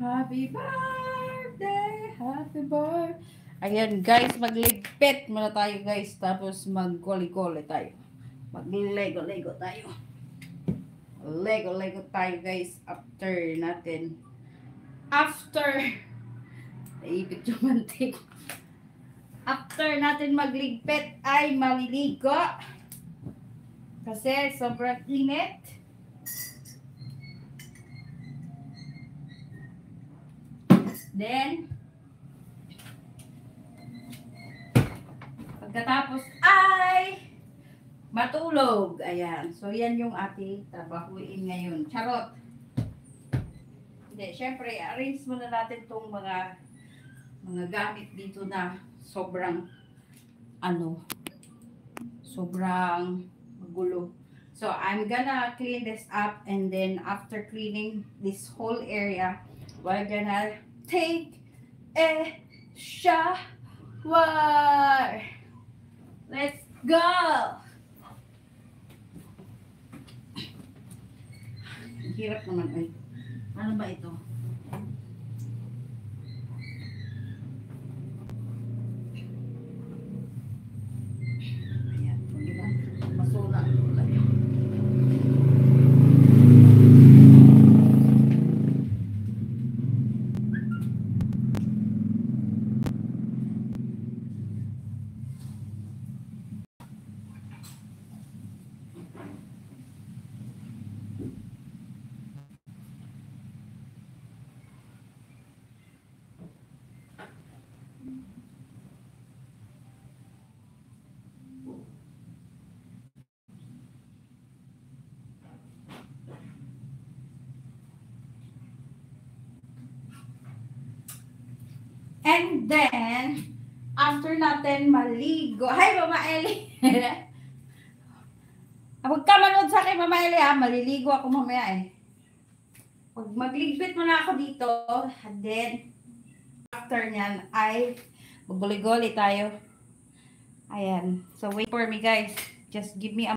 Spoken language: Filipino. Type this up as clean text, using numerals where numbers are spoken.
Happy birthday, happy birthday. Ayan guys, magligpit muna tayo guys. Tapos mag-koli-koli tayo. Mag-lego-lego tayo. Lego-lego tayo guys. After naipit yung mantik. After natin magligpit ay maliligo. Kasi sobrang init. Then, pagkatapos ay matulog. Ayan. So, yan yung ating trabahuin ngayon. Charot. Hindi, syempre, arrange muna natin itong mga gamit dito na sobrang magulo. So, I'm gonna clean this up and then after cleaning this whole area, we're gonna take a shower. Let's go! Ang hirap naman ay. Ano ba ito? Ayan, diba? Masula. And then, after natin maligo, hi Mama Eli! Huwag ka manood sa akin Mama Eli ha, maliligo ako mamaya eh. Pag magligbit muna ako dito, and then, after nyan ay maguli-guli tayo. Ayan, so wait for me guys, just give me a